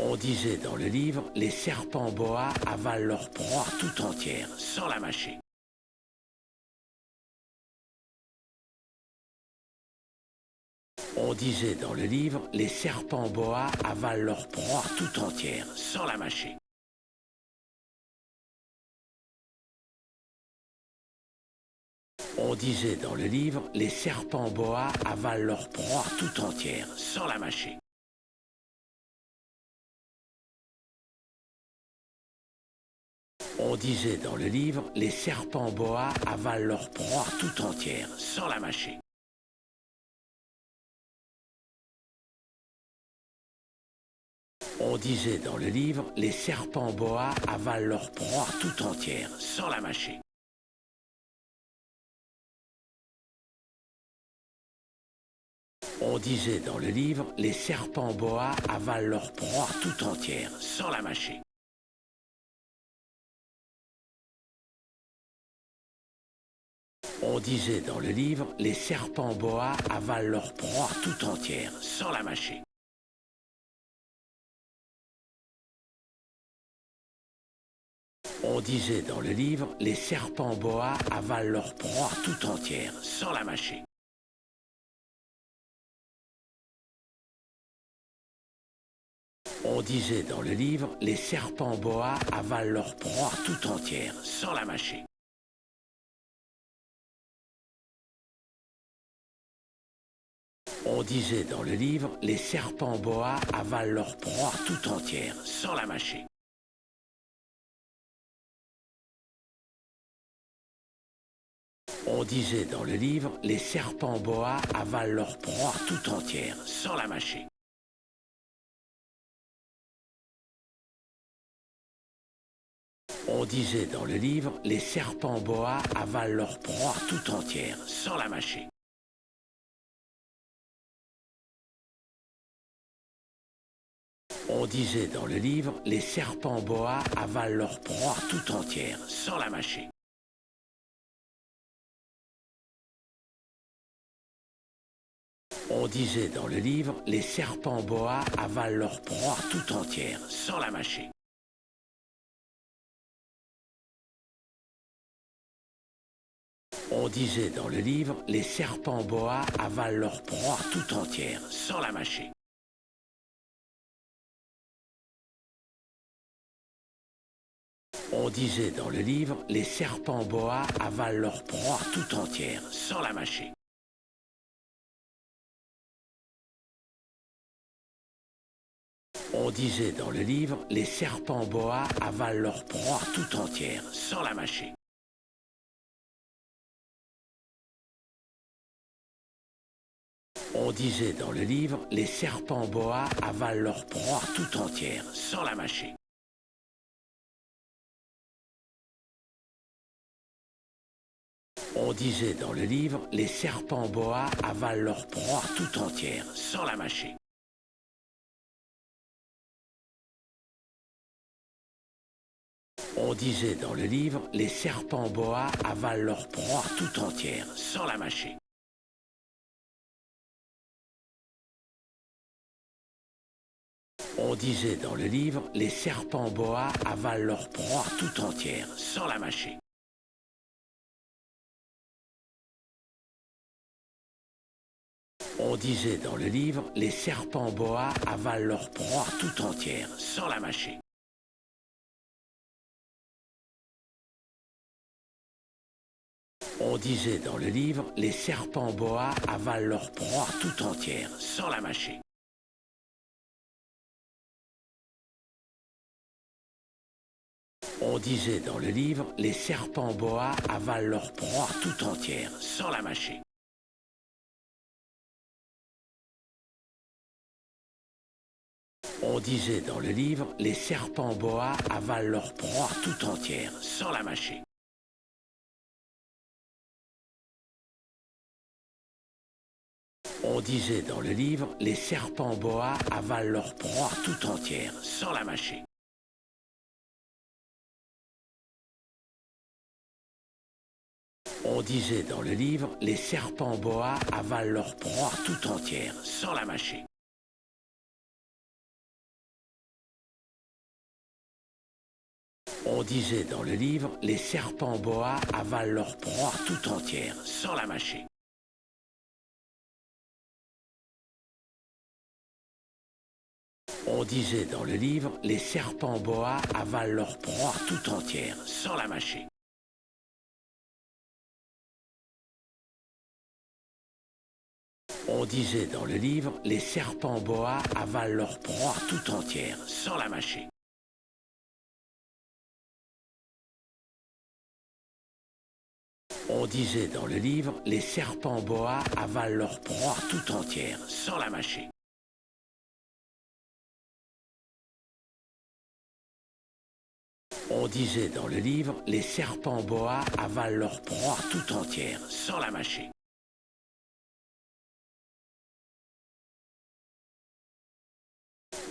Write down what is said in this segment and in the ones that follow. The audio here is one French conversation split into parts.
On disait dans le livre, les serpents boa avalent leur proie tout entière, sans la mâcher. On disait dans le livre, les serpents boa avalent leur proie tout entière, sans la mâcher. On disait dans le livre, les serpents boa avalent leur proie tout entière, sans la mâcher. On disait dans le livre, les serpents boa avalent leur proie tout entière, sans la mâcher. On disait dans le livre, les serpents boa avalent leur proie tout entière, sans la mâcher. On disait dans le livre, les serpents boa avalent leur proie tout entière, sans la mâcher. On disait dans le livre, les serpents boa avalent leur proie tout entière, sans la mâcher. On disait dans le livre, les serpents boa avalent leur proie tout entière, sans la mâcher. On disait dans le livre, les serpents boa avalent leur proie tout entière, sans la mâcher. On disait dans le livre, les serpents boa avalent leur proie tout entière, sans la mâcher. On disait dans le livre, les serpents boa avalent leur proie tout entière, sans la mâcher. On disait dans le livre, les serpents boa avalent leur proie tout entière, sans la mâcher. On disait dans le livre, les serpents boa avalent leur proie tout entière, sans la mâcher. On disait dans le livre, les serpents boa avalent leur proie tout entière, sans la mâcher. On disait dans le livre, les serpents boa avalent leur proie tout entière, sans la mâcher. On disait dans le livre, les serpents boa avalent leur proie tout entière, sans la mâcher. On disait dans le livre, les serpents boa avalent leur proie tout entière, sans la mâcher. On disait dans le livre, les serpents boa avalent leur proie tout entière, sans la mâcher. On disait dans le livre, les serpents boa avalent leur proie tout entière, sans la mâcher. On disait dans le livre, les serpents boa avalent leur proie tout entière, sans la mâcher. On disait dans le livre, les serpents boa avalent leur proie tout entière, sans la mâcher. On disait dans le livre, les serpents boa avalent leur proie tout entière, sans la mâcher. On disait dans le livre, les serpents boa avalent leur proie tout entière, sans la mâcher. On disait dans le livre, les serpents boa avalent leur proie tout entière, sans la mâcher. On disait dans le livre, les serpents boa avalent leur proie tout entière, sans la mâcher. On disait dans le livre, les serpents boa avalent leur proie tout entière, sans la mâcher. On disait dans le livre, les serpents boa avalent leur proie tout entière, sans la mâcher. On disait dans le livre, les serpents boa avalent leur proie tout entière, sans la mâcher. On disait dans le livre, les serpents boa avalent leur proie tout entière, sans la mâcher. On disait dans le livre, les serpents boa avalent leur proie tout entière, sans la mâcher. On disait dans le livre, les serpents boa avalent leur proie tout entière, sans la mâcher. On disait dans le livre, les serpents boa avalent leur proie tout entière, sans la mâcher.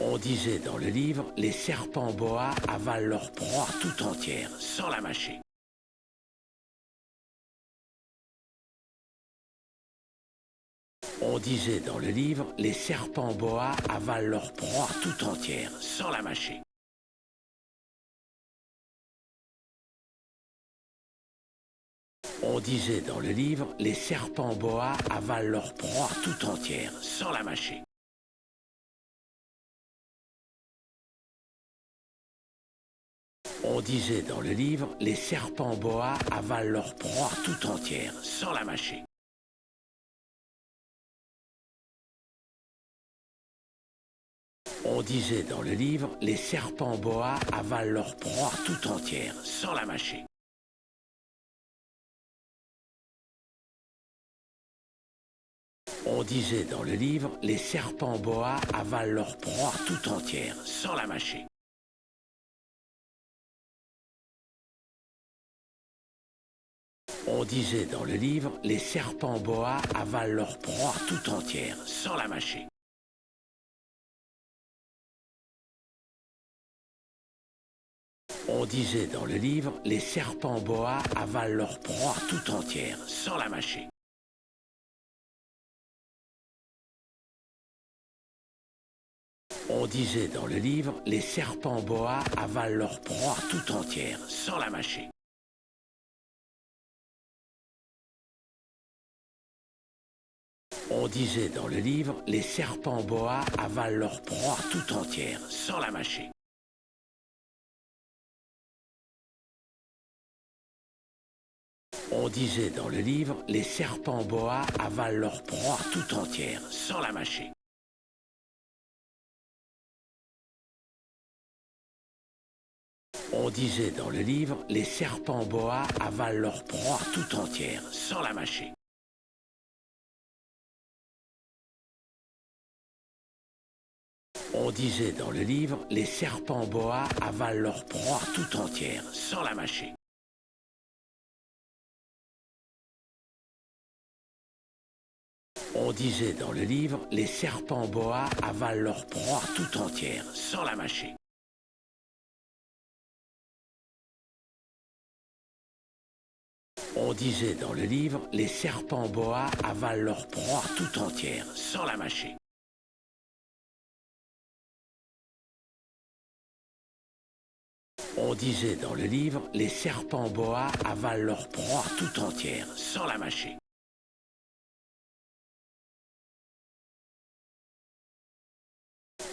On disait dans le livre, les serpents boa avalent leur proie tout entière, sans la mâcher. On disait dans le livre, les serpents boa avalent leur proie tout entière, sans la mâcher. On disait dans le livre, les serpents boa avalent leur proie tout entière, sans la mâcher. On disait dans le livre, les serpents boa avalent leur proie tout entière, sans la mâcher. On disait dans le livre, les serpents boa avalent leur proie tout entière, sans la mâcher. On disait dans le livre, les serpents boa avalent leur proie tout entière, sans la mâcher. On disait dans le livre, les serpents boa avalent leur proie tout entière, sans la mâcher. On disait dans le livre, les serpents boa avalent leur proie tout entière, sans la mâcher. On disait dans le livre, les serpents boa avalent leur proie tout entière, sans la mâcher. On disait dans le livre, les serpents boa avalent leur proie tout entière, sans la mâcher. On disait dans le livre, les serpents boa avalent leur proie tout entière, sans la mâcher. On disait dans le livre, les serpents boa avalent leur proie tout entière, sans la mâcher. On disait dans le livre, les serpents boa avalent leur proie tout entière, sans la mâcher. On disait dans le livre, les serpents boa avalent leur proie tout entière, sans la mâcher. On disait dans le livre, les serpents boa avalent leur proie tout entière, sans la mâcher. On disait dans le livre, les serpents boa avalent leur proie tout entière, sans la mâcher.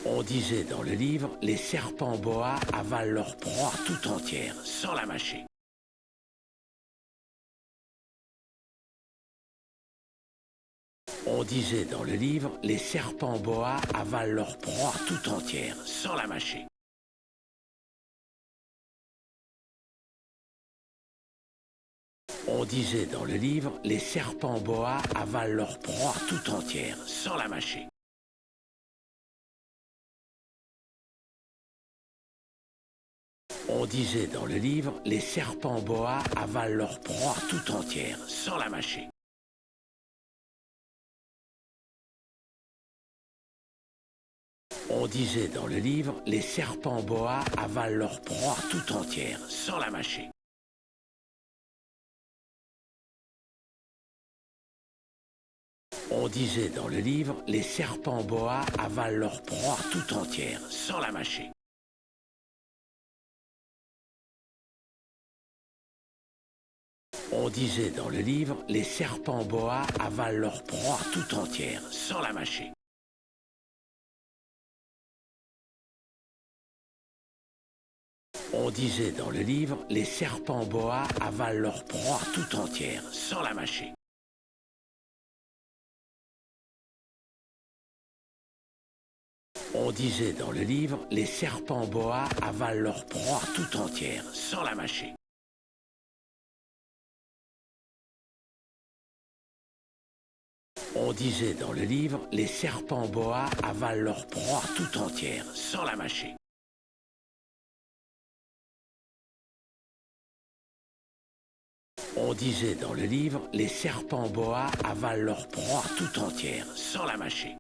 On disait dans le livre, les serpents boa avalent leur proie tout entière, sans la mâcher. On disait dans le livre, les serpents boa avalent leur proie tout entière, sans la mâcher. On disait dans le livre, les serpents boa avalent leur proie tout entière, sans la mâcher. On disait dans le livre, les serpents boa avalent leur proie tout entière, sans la mâcher. On disait dans le livre, les serpents boa avalent leur proie tout entière, sans la mâcher. On disait dans le livre, les serpents boa avalent leur proie tout entière, sans la mâcher. On disait dans le livre, les serpents boa avalent leur proie tout entière, sans la mâcher. On disait dans le livre, les serpents boa avalent leur proie tout entière, sans la mâcher. On disait dans le livre, les serpents boa avalent leur proie tout entière, sans la mâcher. On disait dans le livre, les serpents boa avalent leur proie tout entière, sans la mâcher. On disait dans le livre, les serpents boa avalent leur proie tout entière, sans la mâcher.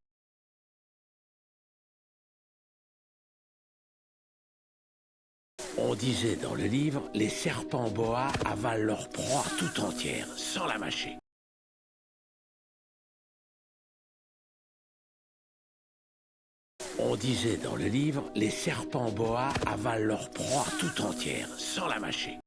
On disait dans le livre, les serpents boa avalent leur proie tout entière, sans la mâcher. On disait dans le livre, les serpents boa avalent leur proie tout entière, sans la mâcher.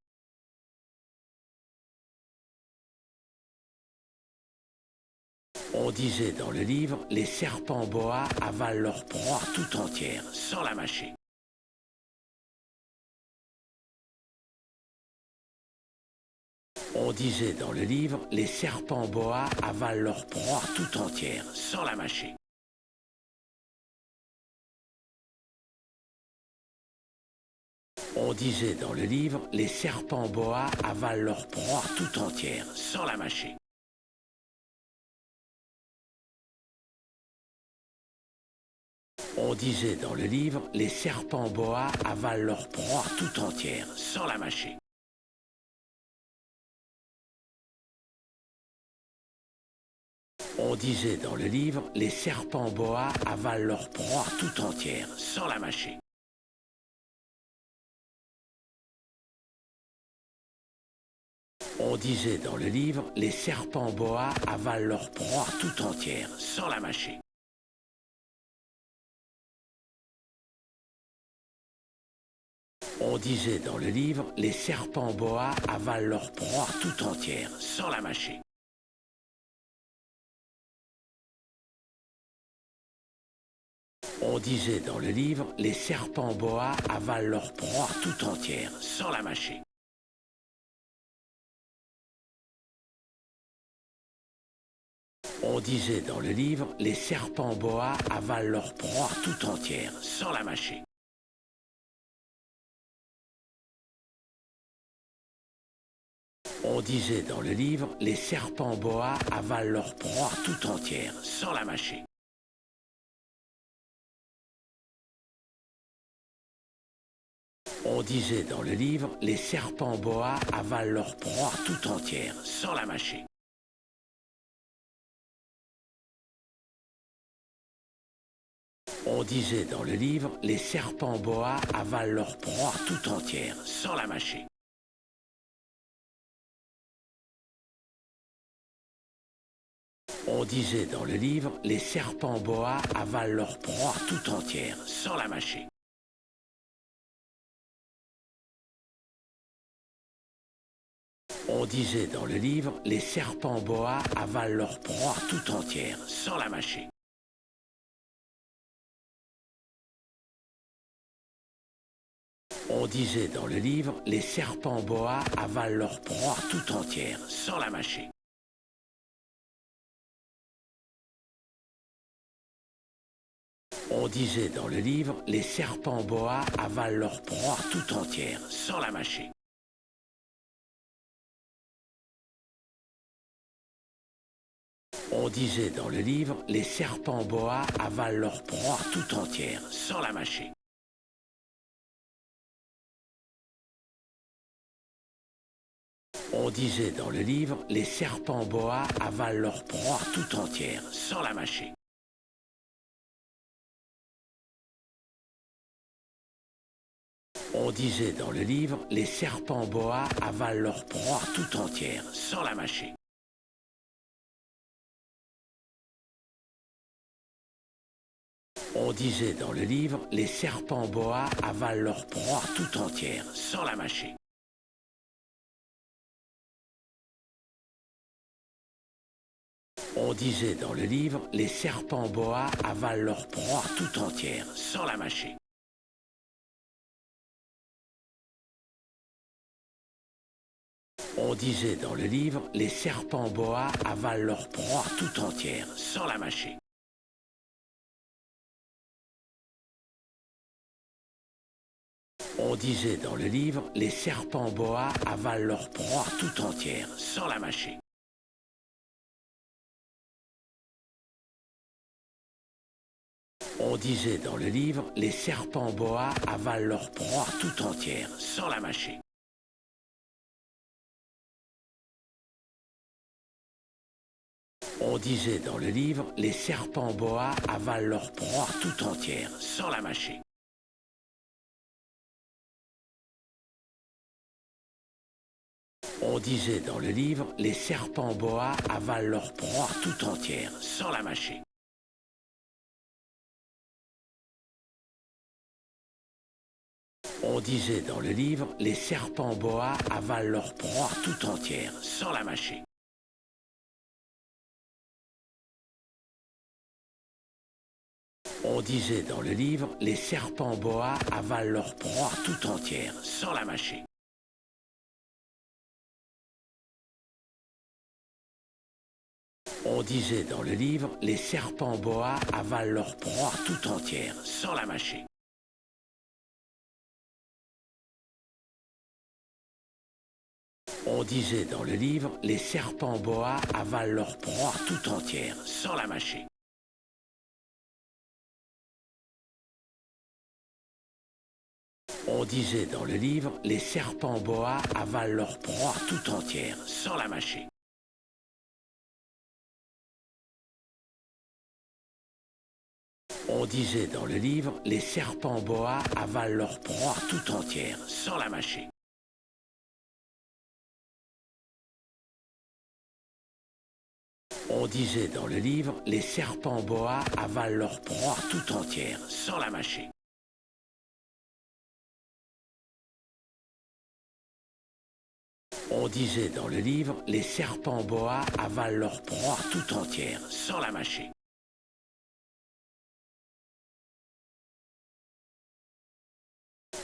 On disait dans le livre, les serpents boa avalent leur proie tout entière, sans la mâcher. On disait dans le livre, les serpents boa avalent leur proie tout entière, sans la mâcher. On disait dans le livre, les serpents boa avalent leur proie tout entière, sans la mâcher. On disait dans le livre, les serpents boa avalent leur proie tout entière, sans la mâcher. On disait dans le livre, les serpents boa avalent leur proie tout entière, sans la mâcher. On disait dans le livre, les serpents boa avalent leur proie tout entière, sans la mâcher. On disait dans le livre, les serpents boa avalent leur proie tout entière, sans la mâcher. On disait dans le livre, les serpents boa avalent leur proie tout entière, sans la mâcher. On disait dans le livre, les serpents boa avalent leur proie tout entière, sans la mâcher. On disait dans le livre, les serpents boa avalent leur proie tout entière, sans la mâcher. On disait dans le livre, les serpents boa avalent leur proie tout entière, sans la mâcher. On disait dans le livre, les serpents boa avalent leur proie tout entière, sans la mâcher. On disait dans le livre, les serpents boa avalent leur proie tout entière, sans la mâcher. On disait dans le livre, les serpents boa avalent leur proie tout entière, sans la mâcher. On disait dans le livre, les serpents boa avalent leur proie tout entière, sans la mâcher. On disait dans le livre, les serpents boa avalent leur proie tout entière, sans la mâcher. On disait dans le livre, les serpents boa avalent leur proie tout entière, sans la mâcher. On disait dans le livre, les serpents boa avalent leur proie tout entière, sans la mâcher. On disait dans le livre, les serpents boa avalent leur proie tout entière, sans la mâcher. On disait dans le livre, les serpents boa avalent leur proie tout entière, sans la mâcher. On disait dans le livre, les serpents boa avalent leur proie tout entière, sans la mâcher. On disait dans le livre, les serpents boa avalent leur proie tout entière, sans la mâcher. On disait dans le livre, les serpents boa avalent leur proie tout entière, sans la mâcher. On disait dans le livre, les serpents boa avalent leur proie tout entière, sans la mâcher. On disait dans le livre, les serpents boa avalent leur proie tout entière, sans la mâcher. On disait dans le livre, les serpents boa avalent leur proie tout entière, sans la mâcher. On disait dans le livre, les serpents boa avalent leur proie tout entière, sans la mâcher. On disait dans le livre, les serpents boa avalent leur proie tout entière, sans la mâcher. On disait dans le livre, les serpents boa avalent leur proie tout entière, sans la mâcher. On disait dans le livre, les serpents boa avalent leur proie tout entière, sans la mâcher. On disait dans le livre, les serpents boa avalent leur proie tout entière, sans la mâcher. On disait dans le livre, les serpents boa avalent leur proie tout entière, sans la mâcher. On disait dans le livre, les serpents boa avalent leur proie tout entière, sans la mâcher. On disait dans le livre, les serpents boa avalent leur proie tout entière, sans la mâcher.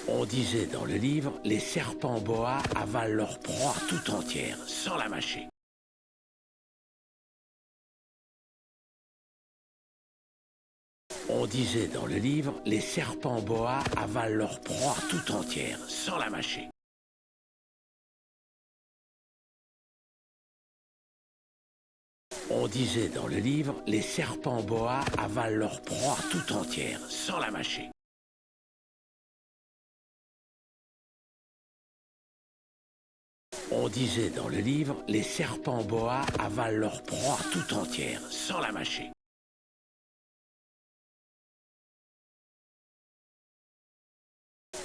On disait dans le livre, les serpents boa avalent leur proie tout entière, sans la mâcher. On disait dans le livre, les serpents boa avalent leur proie tout entière, sans la mâcher. On disait dans le livre, les serpents boa avalent leur proie tout entière, sans la mâcher. On disait dans le livre, les serpents boa avalent leur proie tout entière, sans la mâcher.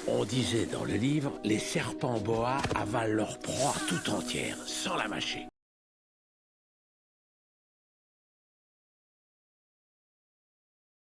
On disait dans le livre, les serpents boa avalent leur proie tout entière, sans la mâcher.